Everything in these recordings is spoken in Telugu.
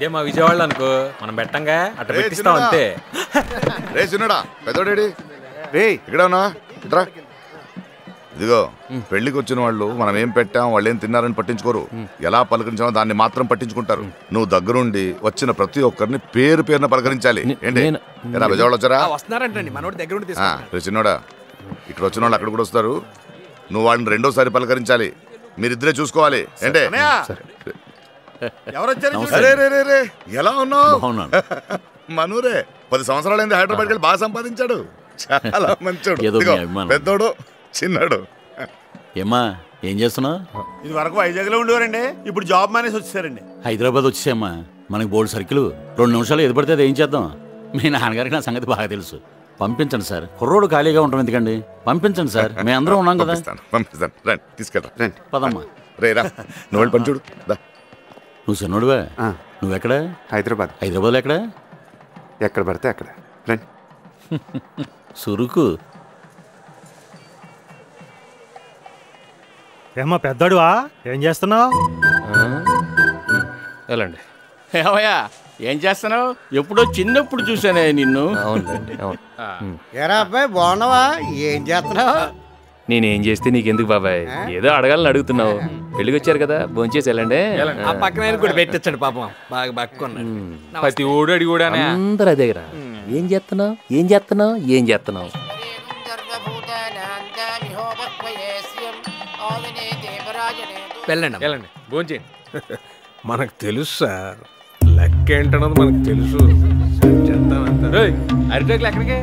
ఇదే మా విజయవాడలో అనుకో మనం పెట్టంగా అట్లా పెట్టిస్తాం అంతే. రే చిన్నడా పెద్దోడేడి రే ఇక్కడ ఉన్నా ఇట్రా. ఇదిగో పెళ్లికి వచ్చిన వాళ్ళు మనం ఏం పెట్టాం వాళ్ళు ఏం తిన్నారని పట్టించుకోరు, ఎలా పలకరించామో దాన్ని మాత్రం పట్టించుకుంటారు. నువ్వు దగ్గరుండి వచ్చిన ప్రతి ఒక్కరిని పేరు పేరున పలకరించాలి. ఏంటి ఎలా విజయవాడ వచ్చారా? రే చిన్నోడా ఇక్కడ వచ్చిన వాళ్ళు అక్కడ కూడా వస్తారు, నువ్వు వాళ్ళని రెండోసారి పలకరించాలి. మీరిద్దరే చూసుకోవాలి. ఏంటే ఎలా ఉన్నావు? మనూరే 10 సంవత్సరాలైంది హైదరాబాద్కి వెళ్ళి బాగా సంపాదించాడు. చాలా మంచోడు, పెద్దోడు చిన్నాడు. ఏమ్మా ఏం చేస్తున్నావు? ఇది వరకు వైజాగ్ లో ఉండేవారండి, ఇప్పుడు జాబ్ మానేసి వచ్చేసారండి. హైదరాబాద్ వచ్చేసామ్మా, మనకి బోల్డ్ సర్కిల్ 2 నిమిషాలు ఎదు పడితే అది ఏం చేద్దాం. మీ నాన్నగారికి నా సంగతి బాగా తెలుసు. పంపించండి సార్, కుర్రోడు ఖాళీగా ఉంటాం ఎందుకండి, పంపించండి సార్, మేము అందరం ఉన్నాం కదా. పంపిస్తాను రండి, తీసుకెళ్తా రండి. పదమ్మా. రేరా నువ్వు వెళ్ళి పని చూడు. నువ్వు చిన్నోడువా? నువ్వెక్కడ? హైదరాబాద్. హైదరాబాద్లో ఎక్కడ? ఎక్కడ పడితే అక్కడ రండి. సురుకు. ఏమా పెద్దోడువా, ఏం చేస్తున్నావు? వెళ్ళండి. ఏమయ్యా ఏం చేస్తున్నావు? ఎప్పుడో చిన్నప్పుడు చూసానే నిన్ను. అవునండి అవును. ఎరా అబ్బాయి బాగున్నావా? ఏం చేస్తున్నావు? నేనేం చేస్తే నీకెందుకు బాబాయ్, ఏదో అడగాలని అడుగుతున్నావు. పెళ్లికి వచ్చారు కదా, భోంచేసి వెళ్ళండి. ఆ పక్కన కూడా పెట్టించాడు పాపం, బాగా బక్కున్నాడు. ప్రతి ఊడు అడిగి కూడా అందరు అదే కదా. ఏం చేస్తున్నావు ఏం చేస్తున్నావు ఏం చేస్తున్నావు? వెళ్ళండి వెళ్ళండి భోంచేయండి. మనకు తెలుసు సార్, లెక్క ఏంటన్నది మనకు తెలుసు. అరిటోకి ఎక్కడికి?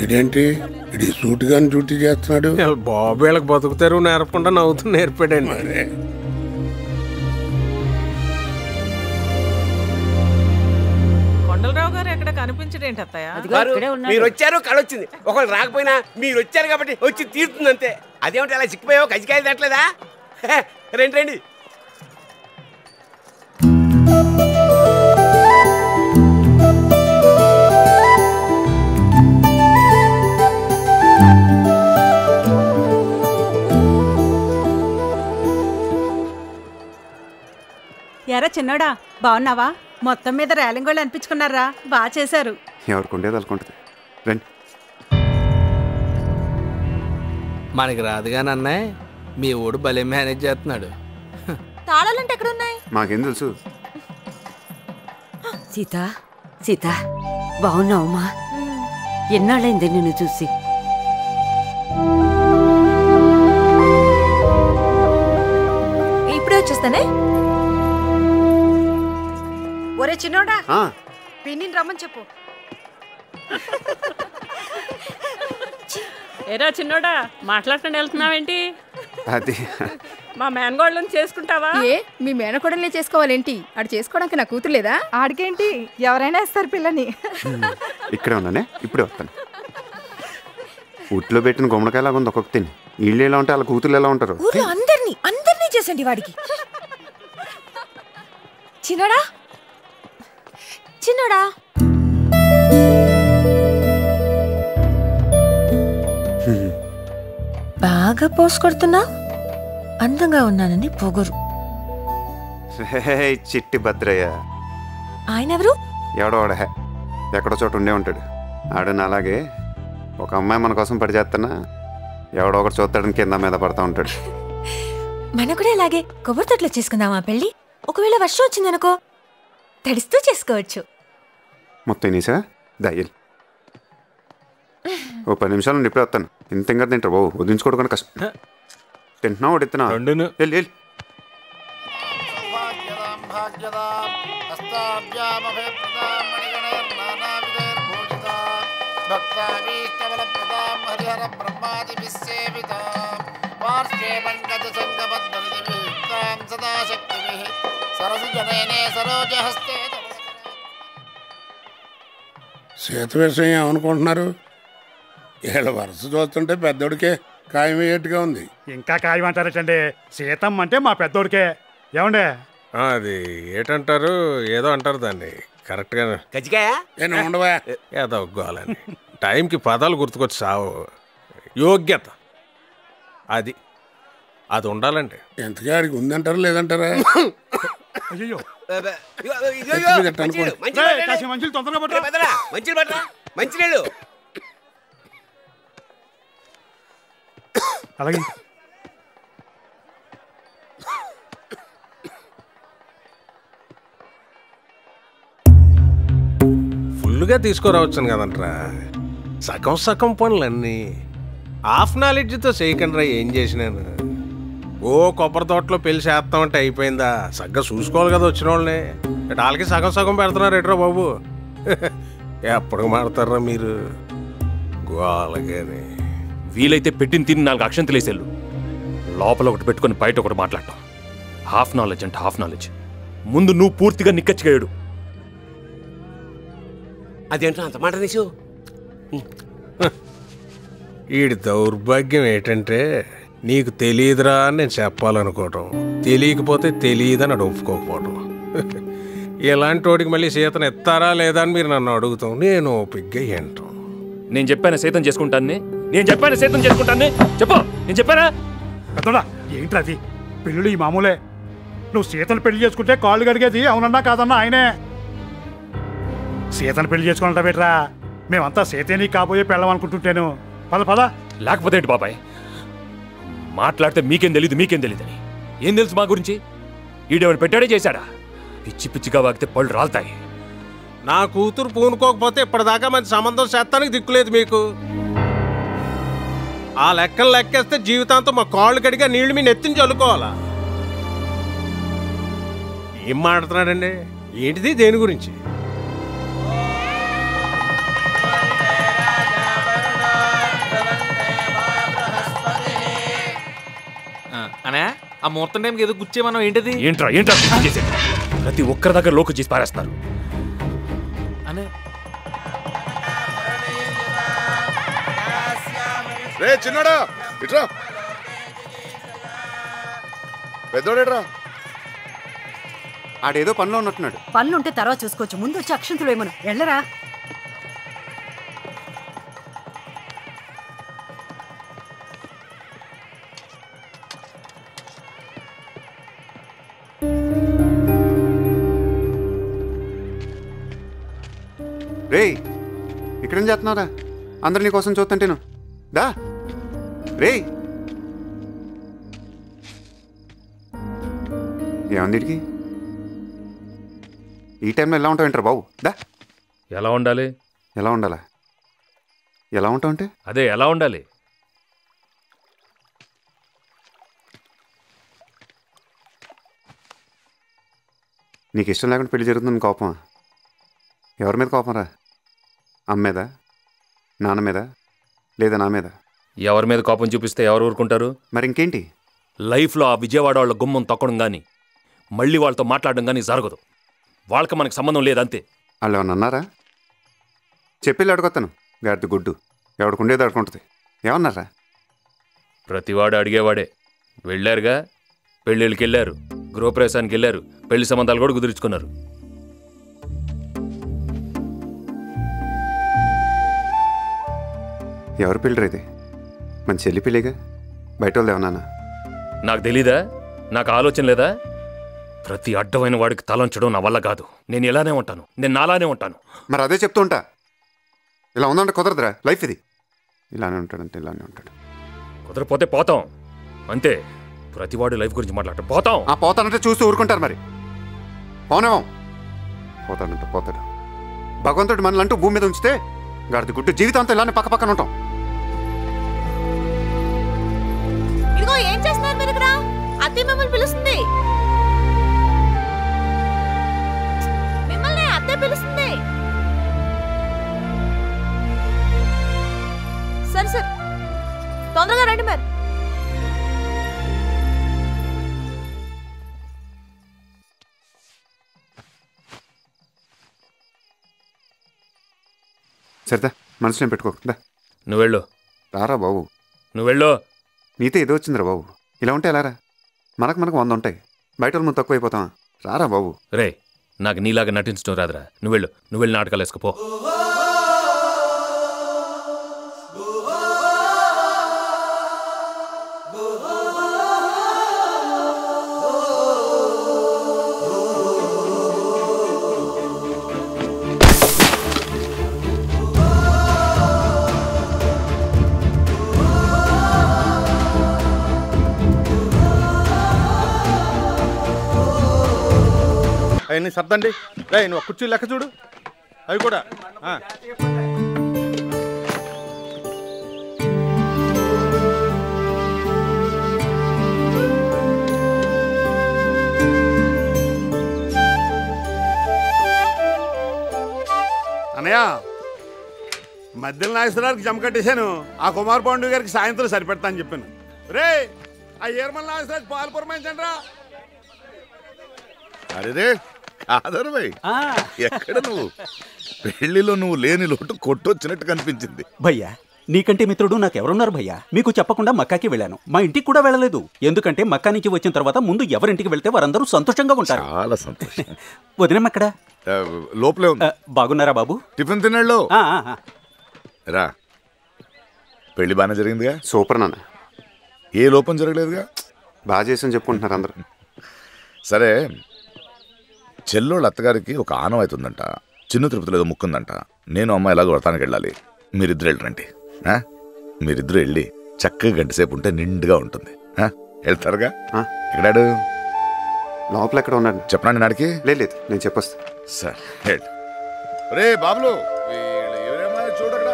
ఇదేంటి ఇది సూటుగా డ్యూటీ చేస్తున్నాడు? బాబు వీళ్ళకి బతుకుతారు నేర్పకుండా నవ్వుతూ నేర్పాడండి. కొండలరావు గారు ఎక్కడ కనిపించడేంటి అత్తయ్య? మీరు వచ్చారు కళొచ్చింది, ఒకళ్ళు రాకపోయినా మీరు వచ్చారు కాబట్టి వచ్చి తీరుతుంది అంతే. అదేమిటి అలా చిక్కిపోయావు, కజికాయలు తట్టలేదా? రండి రండి. ఎరా చిన్నోడా బాగున్నావా? మొత్తం మీద రేలింగ్ వాళ్ళు అనిపించుకున్నారా? బాగా చేశారు. ఎవరికి ఉండేది అనుకుంటుంది. రండి. మనకి రాదుగాని అన్నయ్య, మీ ఊడు భలే మేనేజ్ చేస్తున్నాడు. తాళాలంటే ఎక్కడున్నాయి? మాకేం తెలుసు. సీత సీత బాగున్నావమ్మా? ఎన్నాళ్ళైంది నిన్ను చూసి. ఇప్పుడే వచ్చేస్తానే. ఒరే చిన్నోడా, పిన్నిని రమ్మని చెప్పు. ఏరా చిన్నోడా, మాట్లాడకుండా వెళ్తున్నావేంటి? అది మా మేనగోళ్ళని చేసుకుంటావా? ఏ మీ మేనకోడల్ని చేసుకోవాలేంటి? ఆడు చేసుకోవడానికి నా కూతురు లేదా? ఆడికేంటి, ఎవరైనా ఇస్తారు పిల్లని. ఇక్కడే ఉన్నానే, ఇప్పుడే వస్తాను. ఊట్లో పెట్టిన గుమ్మడికాయలాగా ఉంది ఒక్కొక్క తిని. వీళ్ళు ఎలా ఉంటే వాళ్ళ కూతురు ఎలా ఉంటారు? అందరినీ చేసండి వాడికి. చిన్నోడా చిన్నోడా, బాగా పోసు కొడుతున్నా. అందంగా ఉన్నానని పొగరు. చిట్టి భద్రయ్య. ఆయన ఎవరు? ఎవడో ఎక్కడో చోట ఉండే ఉంటాడు. ఆడని అలాగే ఒక అమ్మాయి మన కోసం పడి చేస్తున్నా ఎవడో ఒకటి చూస్తాడని కింద మీద పడతా ఉంటాడు. మన కూడా ఇలాగే కొబ్బరి తొట్లో చేసుకుందామా పెళ్ళి? ఒకవేళ వర్షం వచ్చిందనుకో, తడిస్తూ చేసుకోవచ్చు. మొత్తం నీసా దయ్యలు. ఓ 10 నిమిషాలు నుండి ఇప్పుడే వస్తాను. ఇంత ఇంకా తింటారు బాబు, వదిలించుకోవడం కష్టం. తింటున్నావు వడిస్తున్నా వెళ్ళి. సీత విషయం ఏమనుకుంటున్నారు? వీళ్ళ వరుస చూస్తుంటే పెద్దోడికే ఖాయమయ్యేట్టుగా ఉంది. ఇంకా ఖాయమంటారటండి, సీతమ్మ అంటే మా పెద్దోడికే. ఏమండే అది ఏటంటారు, ఏదో అంటారు దాన్ని, కరెక్ట్గా కజ్జికాయ ఉండవా ఏదో గోలని టైంకి పదాలు గుర్తుకొచ్చి సావు యోగ్యత అది అది ఉండాలండి ఎంతగా అడిగి ఉందంటారా లేదంటారా అయ్యో మంచిలు తొందరగా పట్టరా మంచిలు పట్టరా మంచినీళ్ళు అలాగే ఫుల్గా తీసుకురావచ్చును కదంట్రా సగం సగం పనులన్నీ హాఫ్ నాలెడ్జ్తో చేయకండి రా ఏం చేసినాను ఓ కొబ్బరి తోటలో పెళ్లి చేస్తామంటే అయిపోయిందా సగ్గా చూసుకోవాలి కదా వచ్చిన వాళ్ళని వాళ్ళకి సగం సగం పెడుతున్నారు ఎట్రా బాబు ఎప్పటికి మాడతారా మీరు గోలగాని వీలైతే పెట్టిన తిని 4 అక్షంతలు వేసేళ్ళు లోపల ఒకటి పెట్టుకుని బయట ఒకటి మాట్లాడటం హాఫ్ నాలెడ్జ్ అంటే హాఫ్ నాలెడ్జ్ ముందు నువ్వు పూర్తిగా నిక్కచ్చిగాడు అదేంటో అంత మాట తీసు వీడి దౌర్భాగ్యం ఏంటంటే నీకు తెలియదురా అని నేను చెప్పాలనుకోవటం తెలియకపోతే తెలియదని అడు ఒప్పుకోకపోవటం ఇలాంటి వాడికి మళ్ళీ సీతను ఎత్తారా లేదా అని మీరు నన్ను అడుగుతాం నేను ఓపిగ్గా ఏంటాం నేను చెప్పాను సైతం చేసుకుంటాను నేను చెప్పాను సైతం చేసుకుంటాను చెప్పు నేను చెప్పానా పెద్దోడా ఏంటి అది పెళ్ళిళ్ళు ఈ మామూలే నువ్వు సీతను పెళ్లి చేసుకుంటే కాళ్ళు కడిగేది అవునన్నా కాదన్నా ఆయనే సీతను పెళ్లి చేసుకుంటా బెట్రా మేమంతా సీతని కాబోయే పెళ్ళం అనుకుంటుంటాను పద పద లేకపోతే ఏంటి బాబాయ్ మాట్లాడితే మీకేం తెలీదని ఏం తెలుసు మా గురించి ఈడేవాడు పెట్టాడే చేశాడా పిచ్చి పిచ్చిగా వాగితే పళ్ళు రాలుతాయి నా కూతురు పూనుకోకపోతే ఇప్పటిదాకా మంచి సంబంధం చేస్తానికి దిక్కులేదు మీకు ఆ లెక్కలు లెక్కేస్తే జీవితాంతం మా కాళ్ళు కడిగా నీళ్లు మీ నెత్తిని చల్లుకోవాలా ఏం మాట్లాడుతున్నాడండి ఏంటిది దేని గురించి అనే ఆ ముహూర్తం టైంకి ఏదో గుచ్చేమన్నావు ఏంటిది ఏంట్రా చేసేది ప్రతి ఒక్కరి దగ్గర లోకు చేసి పారేస్తున్నారు అనే రే చిన్నోడా ఇట్రా పెద్దోడేట్రా ఆడేదో పనిలో ఉన్నట్టున్నాడు పనులుంటే తర్వాత చూసుకోవచ్చు ముందు వచ్చి అక్షంతులు ఏమను వెళ్ళరా రే ఇక్కడేం చేస్తున్నారా అందరు నీ కోసం చూస్తుంటేను దా రే ఏమందిడికి ఈ టైంలో ఎలా ఉంటావు ఏంటారు బాబు దా ఎలా ఉండాలి ఎలా ఉండాలా ఎలా ఉంటావు అంటే అదే ఎలా ఉండాలి నీకు ఇష్టం లేకుండా పెళ్లి జరుగుతుంది కోపమా ఎవరి మీద కోపం రా అమ్మ మీద నాన్న మీద లేదా నా మీద ఎవరి మీద కోపం చూపిస్తే ఎవరు ఊరుకుంటారు మరి ఇంకేంటి లైఫ్లో ఆ విజయవాడ వాళ్ళ గుమ్మం తొక్కడం కానీ మళ్ళీ వాళ్ళతో మాట్లాడడం కానీ జరగదు వాళ్ళకి మనకు సంబంధం లేదంతే వాళ్ళు ఏమన్నా అన్నారా చెప్పి అడుగుతాను గాడిద గుడ్డు ఎవడికి ఉండేది అడుకుంటుంది ఏమన్నారా ప్రతివాడు అడిగేవాడే వెళ్ళారుగా పెళ్ళిళ్ళకి వెళ్ళారు గృహప్రవేశానికి వెళ్ళారు పెళ్లి సంబంధాలు కూడా కుదుర్చుకున్నారు ఎవరు పెళ్ళి ఇది మన చెల్లి పెళ్ళిగా బయట వాళ్ళు ఏమన్నా నాకు తెలీదా నాకు ఆలోచన లేదా ప్రతి అడ్డమైన వాడికి తలంచడం నా వల్ల కాదు నేను ఇలానే ఉంటాను నేను నాలానే ఉంటాను మరి అదే చెప్తూ ఉంటా ఇలా ఉందంటే కుదరదురా లైఫ్ ఇది ఇలానే ఉంటాడంటే ఇలానే ఉంటాడు కుదరపోతే పోతాం అంతే ప్రతివాడు లైఫ్ గురించి మాట్లాడటం పోతాం ఆ పోతానంటే చూస్తూ ఊరుకుంటారు మరి పోనేమో పోతాడంటే పోతాడు భగవంతుడు మనలంటూ భూమి మీద ఉంచితే గాడిద గుడ్డు జీవితాంతం ఇలానే పక్క పక్కన ఉంటాం ఇదిగో ఏం చేస్తున్నారు మీరు ఇక్కడ అత్తే మిమ్మల్ని పిలుస్తుంది మిమ్మల్ని అత్తే పిలుస్తుంది సరే సరే తొందరగా రండి మరి సరేదా మనసులో పెట్టుకోకుండా నువ్వు వెళ్ళు రారా బాబు నువ్వు వెళ్ళు నీతో ఏదో వచ్చిందిరా బాబు ఇలా ఉంటే ఎలారా మనకు 100 ఉంటాయి బయట వాళ్ళు ముందు తక్కువ అయిపోతామా రారా బాబు రే నాకు నీలాగా నటించడం రాదురా. నువ్వు వెళ్ళి నాటకాలు వేసుకుపో. అవన్నీ సర్దండి. రే నువ్వు కుర్చీ లెక్క చూడు, అవి కూడా. అన్నయ్య, మధ్యలో నాగేశ్వరరావుకి జమ కట్టేశాను. ఆ కుమార్ పాండు గారికి సాయంత్రం సరిపెడతా అని చెప్పాను. రే ఆ ఏర్మల నాగేశ్వరరావు పాలు పురమాయించండి రా. అరే కాదరు భయ్, ఎక్కడ నువ్వు? పెళ్లిలో నువ్వు లేని లోటు కొట్టొచ్చినట్టు కనిపించింది. భయ్యా, నీకంటే మిత్రుడు నాకెవరున్నారు భయ్యా? మీకు చెప్పకుండా మక్కాకి వెళ్ళాను. మా ఇంటికి కూడా వెళ్ళలేదు. ఎందుకంటే మక్కా నుంచి వచ్చిన తర్వాత ముందు ఎవరింటికి వెళ్తే వారందరూ సంతోషంగా ఉంటారు. చాలా సంతోషం. వదినమ్మక్కడ లోపలే ఉంది. బాగున్నారా బాబు? టిఫిన్ తిన్నాళ్ళు రా. పెళ్లి బాగానే జరిగిందిగా? సూపర్ నాన్న. ఏ లోపం జరగలేదుగా? బాగా చేసి చెప్పుకుంటున్నారు అందరూ. సరే, చెల్లోళ్ళ అత్తగారికి ఒక ఆనం అవుతుందంట. చిన్న తిరుపతిలో ఏదో ముక్కుందంట. నేను అమ్మాయి ఎలాగో వ్రతానికి వెళ్ళాలి. మీరిద్దరు వెళ్ళరండి. మీరిద్దరు వెళ్ళి చక్కగా గంటసేపు ఉంటే నిండుగా ఉంటుంది. వెళ్తారుగా? ఎక్కడాడు? లోపల ఎక్కడ ఉన్నాడు చెప్పనండి. నాడికి లేదు, నేను చెప్పొస్తా. సరే రే బాబులు, చూడక్కడ.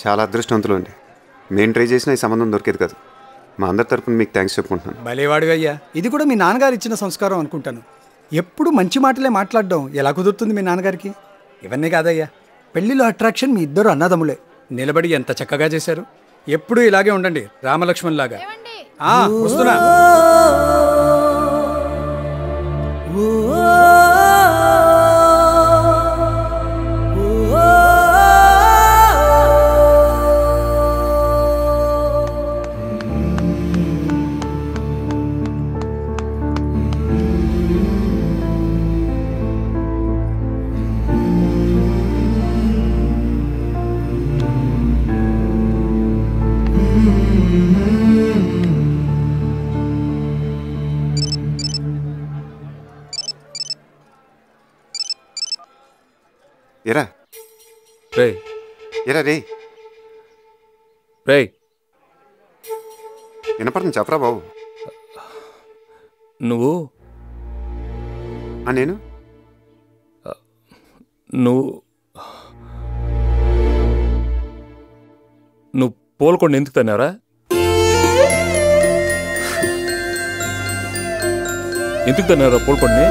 చాలా అదృష్టవంతులు అండి. నేను ట్రై చేసిన ఈ సంబంధం దొరికేది కాదు. మా అందరి తరపున మీకు థ్యాంక్స్ చెప్పుకుంటున్నాను. భలేవాడు అయ్యా. ఇది కూడా మీ నాన్నగారు ఇచ్చిన సంస్కారం అనుకుంటాను. ఎప్పుడు మంచి మాటలే మాట్లాడడం ఎలా కుదురుతుంది మీ నాన్నగారికి? ఇవన్నీ కాదయ్యా, పెళ్లిలో అట్రాక్షన్ మీ ఇద్దరు అన్నదమ్ములే. నిలబడి ఎంత చక్కగా చేశారు. ఎప్పుడూ ఇలాగే ఉండండి, రామలక్ష్మణ్ లాగా. వస్తున్నా. ఎరా రే ఎరా రే రే వినపడుతుంది, చెప్పరా బాబు. నువ్వు నేను నువ్వు పోల్కొండ ఎందుకు తన్నారా? ఎందుకు తన్నారా పోల్కొండని?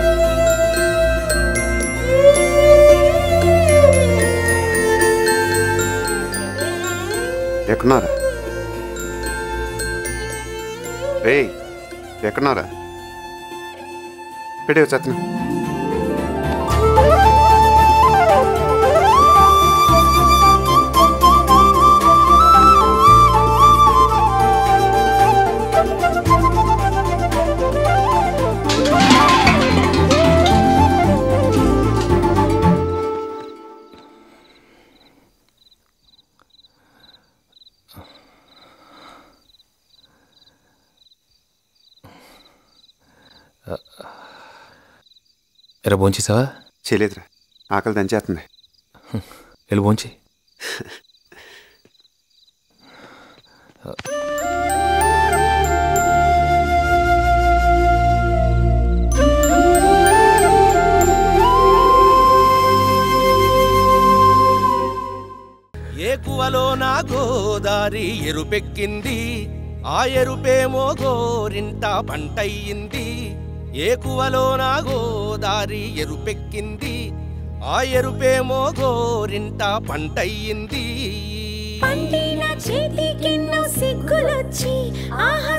ఎక్కడున్నారా రే? ఎక్కడున్నారా? పెడే వచ్చేస్తున్నా. ఎరా భోంచేసావా? చేయలేదురా. ఆకలి దంచేస్తుంది. వెళ్ళి భోంచి. ఏకువలో నా గోదారి ఎరుపెక్కింది, ఆ ఎరుపేమో గోరింట పంటయ్యింది. ఏకువలో నా గోదారి ఎరుపెక్కింది, ఆ ఎరుపేమో గోరింట పంటయ్యింది. పండిన చేతికెన్నో సిగ్గులొచ్చి ఆహా